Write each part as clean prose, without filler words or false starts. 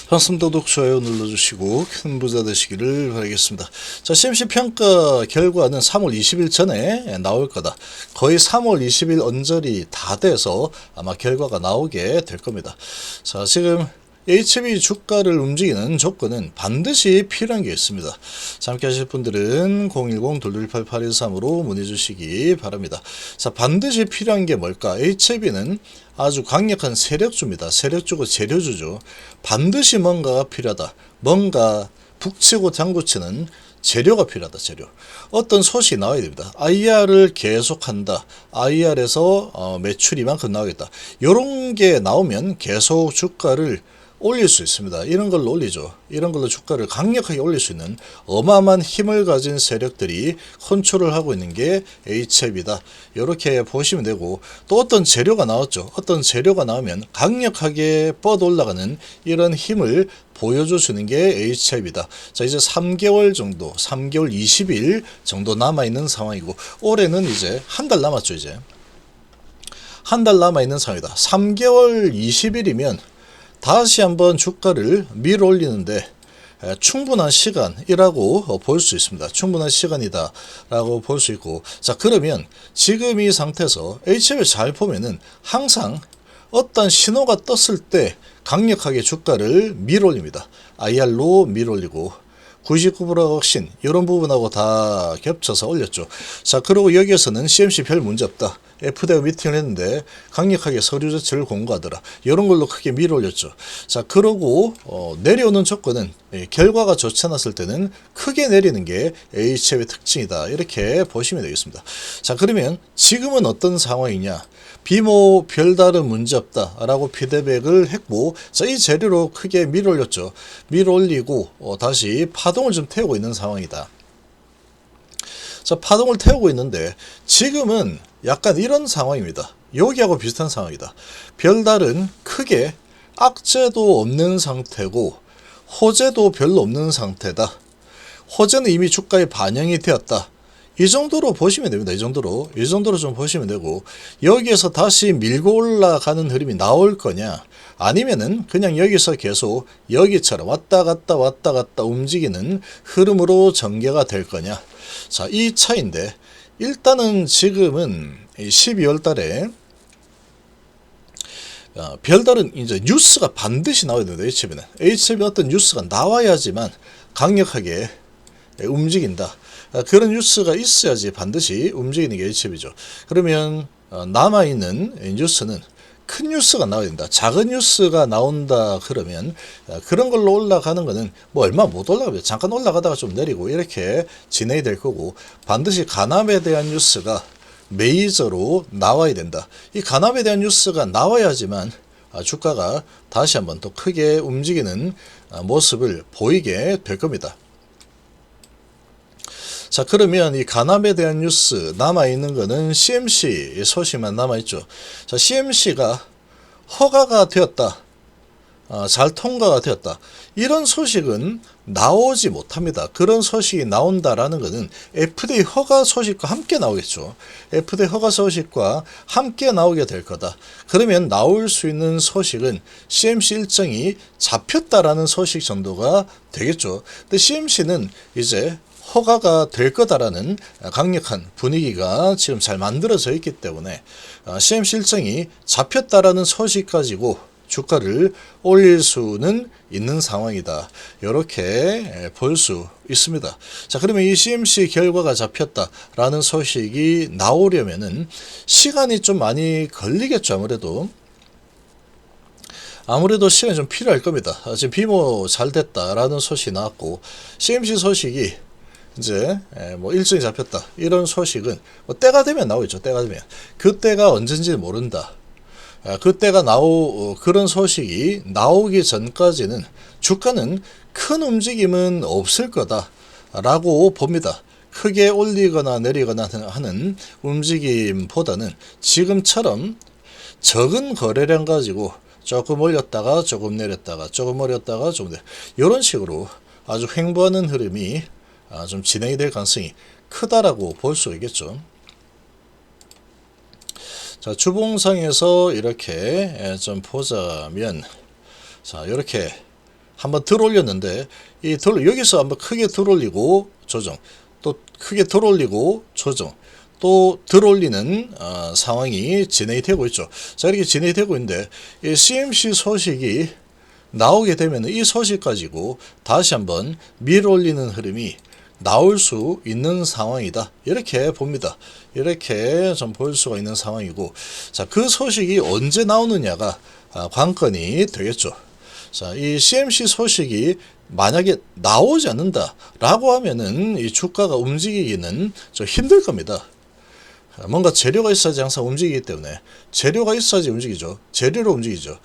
반갑습니다. 구독, 좋아요 눌러주시고 큰 부자 되시기를 바라겠습니다. 자, CMC 평가 결과는 3월 20일 전에 나올 거다. 거의 3월 20일 언저리 다 돼서 아마 결과가 나오게 될 겁니다. 자, 지금 HB 주가를 움직이는 조건은 반드시 필요한 게 있습니다. 자, 함께 하실 분들은 010-2288-123으로 문의 주시기 바랍니다. 자, 반드시 필요한 게 뭘까? HB는 아주 강력한 세력주입니다. 세력주고 재료주죠. 반드시 뭔가가 필요하다. 뭔가 북치고 장구치는 재료가 필요하다. 재료. 어떤 소식이 나와야 됩니다. IR을 계속한다. IR에서 매출이 만큼 나오겠다. 이런 게 나오면 계속 주가를 올릴 수 있습니다. 이런 걸로 올리죠. 이런 걸로 주가를 강력하게 올릴 수 있는 어마어마한 힘을 가진 세력들이 컨트롤을 하고 있는 게 HF이다. 이렇게 보시면 되고, 또 어떤 재료가 나왔죠. 어떤 재료가 나오면 강력하게 뻗어 올라가는 이런 힘을 보여줄 수 있는 게 HF이다. 자, 이제 3개월 정도, 3개월 20일 정도 남아있는 상황이고, 올해는 이제 한 달 남았죠. 이제 한 달 남아있는 상황이다. 3개월 20일이면 다시 한번 주가를 밀어 올리는데 충분한 시간이라고 볼 수 있습니다. 충분한 시간이다 라고 볼 수 있고, 자, 그러면 지금 이 상태에서 HF를 잘 보면은 항상 어떤 신호가 떴을 때 강력하게 주가를 밀어 올립니다. IR로 밀어 올리고 99% 확신 이런 부분하고 다 겹쳐서 올렸죠. 자, 그리고 여기에서는 CMC 별 문제 없다. FDA와 미팅을 했는데 강력하게 서류 자체를 공고하더라. 이런 걸로 크게 밀어 올렸죠. 자, 그러고 내려오는 조건은 결과가 좋지 않았을 때는 크게 내리는 게 HF의 특징이다. 이렇게 보시면 되겠습니다. 자, 그러면 지금은 어떤 상황이냐? 비모 별다른 문제 없다 라고 피드백을 했고, 자, 이 재료로 크게 밀어 올렸죠. 밀어 올리고 다시 파동을 좀 태우고 있는 상황이다. 자, 파동을 태우고 있는데 지금은 약간 이런 상황입니다. 여기하고 비슷한 상황이다. 별다른 크게 악재도 없는 상태고 호재도 별로 없는 상태다. 호재는 이미 주가에 반영이 되었다. 이 정도로 보시면 됩니다. 이 정도로 좀 보시면 되고, 여기에서 다시 밀고 올라가는 흐름이 나올 거냐, 아니면은 그냥 여기서 계속 여기처럼 왔다 갔다 움직이는 흐름으로 전개가 될 거냐. 자, 이 차인데, 일단은 지금은 12월 달에 별다른 이제 뉴스가 반드시 나와야 됩니다. HB는 어떤 뉴스가 나와야지만 강력하게 움직인다. 그런 뉴스가 있어야지 반드시 움직이는 게 HB죠. 그러면 남아있는 뉴스는 큰 뉴스가 나와야 된다. 작은 뉴스가 나온다 그러면 그런 걸로 올라가는 거는 뭐 얼마 못 올라가요. 잠깐 올라가다가 좀 내리고 이렇게 진행이 될 거고, 반드시 간암에 대한 뉴스가 메이저로 나와야 된다. 이 간암에 대한 뉴스가 나와야지만 주가가 다시 한번 또 크게 움직이는 모습을 보이게 될 겁니다. 자, 그러면 이 간암에 대한 뉴스 남아있는 거는 CMC 소식만 남아있죠. 자, CMC가 허가가 되었다. 잘 통과가 되었다. 이런 소식은 나오지 못합니다. 그런 소식이 나온다라는 것은 FDA 허가 소식과 함께 나오겠죠. FDA 허가 소식과 함께 나오게 될 거다. 그러면 나올 수 있는 소식은 CMC 일정이 잡혔다라는 소식 정도가 되겠죠. 근데 CMC는 이제 허가가 될 거다라는 강력한 분위기가 지금 잘 만들어져 있기 때문에 CMC 일정이 잡혔다라는 소식 가지고 주가를 올릴 수는 있는 상황이다. 이렇게 볼 수 있습니다. 자, 그러면 이 CMC 결과가 잡혔다라는 소식이 나오려면은 시간이 좀 많이 걸리겠죠. 아무래도 시간이 좀 필요할 겁니다. 지금 비모 잘 됐다라는 소식이 나왔고, CMC 소식이 이제 뭐 일정이 잡혔다 이런 소식은 뭐 때가 되면 나오겠죠. 때가 되면, 그때가 언젠지 모른다. 그때가 그런 소식이 나오기 전까지는 주가는 큰 움직임은 없을 거다라고 봅니다. 크게 올리거나 내리거나 하는 움직임보다는 지금처럼 적은 거래량 가지고 조금 올렸다가 조금 내렸다가 조금 올렸다가 조금 이런 식으로 아주 횡보하는 흐름이 좀 진행이 될 가능성이 크다라고 볼 수 있겠죠. 자, 주봉상에서 이렇게 좀 보자면, 자, 이렇게 한번 들어올렸는데 여기서 한번 크게 들어올리고 조정, 또 크게 들어올리고 조정, 또 들어올리는 상황이 진행이 되고 있죠. 자, 이렇게 진행이 되고 있는데 이 CMC 소식이 나오게 되면 이 소식 가지고 다시 한번 밀어올리는 흐름이 나올 수 있는 상황이다. 이렇게 봅니다. 이렇게 좀 볼 수가 있는 상황이고, 자, 그 소식이 언제 나오느냐가 관건이 되겠죠. 자, 이 CMC 소식이 만약에 나오지 않는다라고 하면은 이 주가가 움직이기는 좀 힘들 겁니다. 뭔가 재료가 있어야지 항상 움직이기 때문에 재료가 있어야지 움직이죠. 재료로 움직이죠.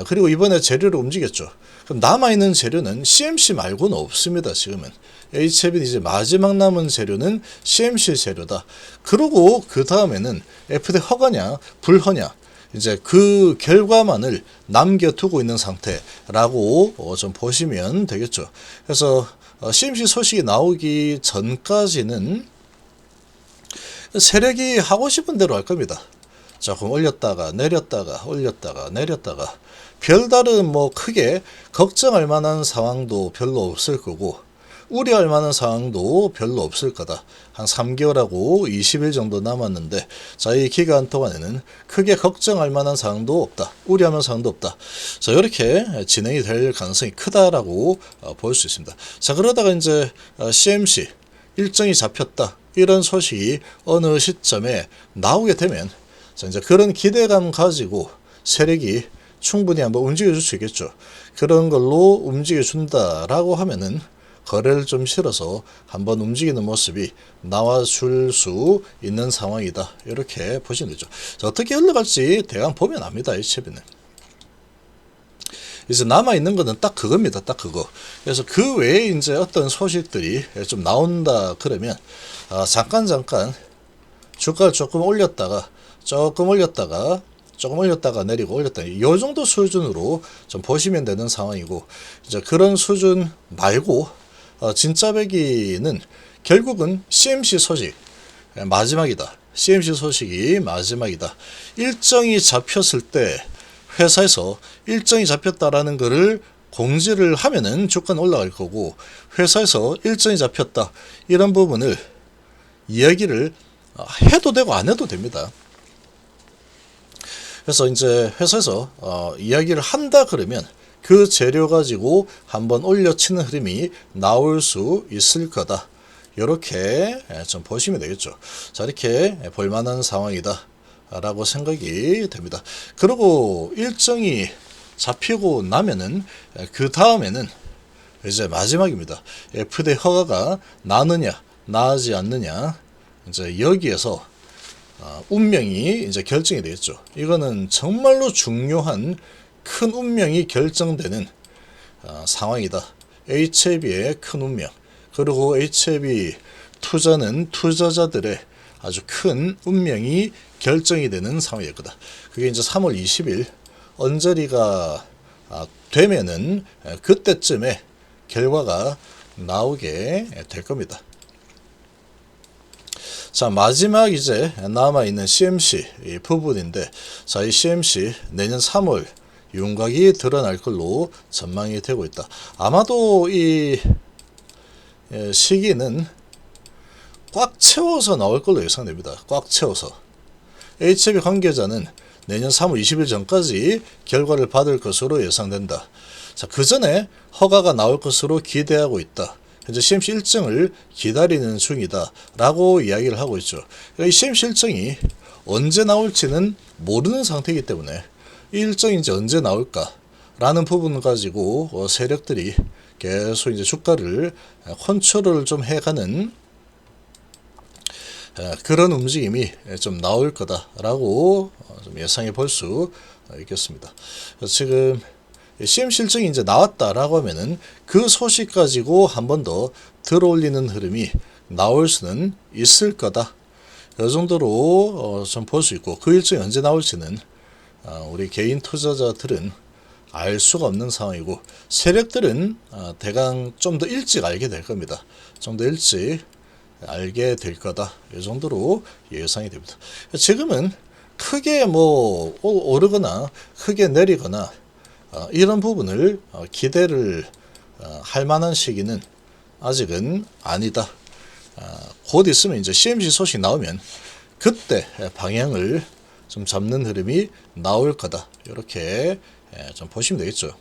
그리고 이번에 재료로 움직였죠. 그럼 남아있는 재료는 CMC 말고는 없습니다. 지금은 HF는 이제 마지막 남은 재료는 CMC 재료다. 그러고 그 다음에는 FD 허가냐 불허냐 이제 그 결과만을 남겨두고 있는 상태라고 좀 보시면 되겠죠. 그래서 CMC 소식이 나오기 전까지는 세력이 하고 싶은 대로 할 겁니다. 조금 올렸다가 내렸다가 올렸다가 내렸다가 별다른 뭐 크게 걱정할 만한 상황도 별로 없을 거고 우려할 만한 상황도 별로 없을 거다. 한 3개월하고 20일 정도 남았는데 자, 이 기간 동안에는 크게 걱정할 만한 상황도 없다. 우려할 만한 상황도 없다. 자, 이렇게 진행이 될 가능성이 크다라고 볼 수 있습니다. 자, 그러다가 이제 CMC 일정이 잡혔다. 이런 소식이 어느 시점에 나오게 되면 자, 이제 그런 기대감 가지고 세력이 충분히 한번 움직여줄 수 있겠죠. 그런 걸로 움직여준다라고 하면은 거래를 좀 실어서 한번 움직이는 모습이 나와줄 수 있는 상황이다. 이렇게 보시면 되죠. 자, 어떻게 흘러갈지 대강 보면 압니다. HB는. 이제 남아있는 거는 딱 그겁니다. 딱 그거. 그래서 그 외에 이제 어떤 소식들이 좀 나온다 그러면 잠깐 주가를 조금 올렸다가 내리고 올렸다. 이 정도 수준으로 좀 보시면 되는 상황이고 이제 그런 수준 말고 진짜 배기는 결국은 CMC 소식 마지막이다. CMC 소식이 마지막이다. 일정이 잡혔을 때 회사에서 일정이 잡혔다라는 것을 공지를 하면은 주가는 올라갈 거고 회사에서 일정이 잡혔다 이런 부분을 이야기를 해도 되고 안 해도 됩니다. 그래서 이제 회사에서 이야기를 한다 그러면 그 재료 가지고 한번 올려치는 흐름이 나올 수 있을 거다. 이렇게 좀 보시면 되겠죠. 자, 이렇게 볼만한 상황이다 라고 생각이 됩니다. 그리고 일정이 잡히고 나면은 그 다음에는 이제 마지막입니다. FD 허가가 나느냐 나지 않느냐 이제 여기에서 운명이 이제 결정이 되겠죠. 이거는 정말로 중요한 큰 운명이 결정되는 상황이다. HLB의 큰 운명 그리고 HLB 투자는 투자자들의 아주 큰 운명이 결정이 되는 상황일 거다. 그게 이제 3월 20일 언저리가 되면은 그때쯤에 결과가 나오게 될 겁니다. 자, 마지막 이제 남아있는 CMC 이 부분인데 자, 이 CMC 내년 3월 윤곽이 드러날 걸로 전망이 되고 있다. 아마도 이 시기는 꽉 채워서 나올 걸로 예상됩니다. 꽉 채워서. HLB 관계자는 내년 3월 20일 전까지 결과를 받을 것으로 예상된다. 자, 그 전에 허가가 나올 것으로 기대하고 있다. 현재 CMC 일정을 기다리는 중이다 라고 이야기를 하고 있죠. 이 CMC 일정이 언제 나올지는 모르는 상태이기 때문에 이 일정이 이제 언제 나올까 라는 부분 가지고 세력들이 계속 이제 주가를 컨트롤을 좀 해가는 그런 움직임이 좀 나올 거다라고 좀 예상해 볼 수 있겠습니다. 지금 CMC 일정이 이제 나왔다라고 하면은 그 소식 가지고 한 번 더 들어올리는 흐름이 나올 수는 있을 거다. 이 정도로 좀 볼 수 있고 그 일정이 언제 나올지는 우리 개인 투자자들은 알 수가 없는 상황이고 세력들은 대강 좀 더 일찍 알게 될 겁니다. 좀 더 일찍 알게 될 거다. 이 정도로 예상이 됩니다. 지금은 크게 뭐 오르거나 크게 내리거나 이런 부분을 기대를 할 만한 시기는 아직은 아니다. 곧 있으면 이제 CMC 소식 나오면 그때 방향을 좀 잡는 흐름이 나올 거다. 이렇게 좀 보시면 되겠죠.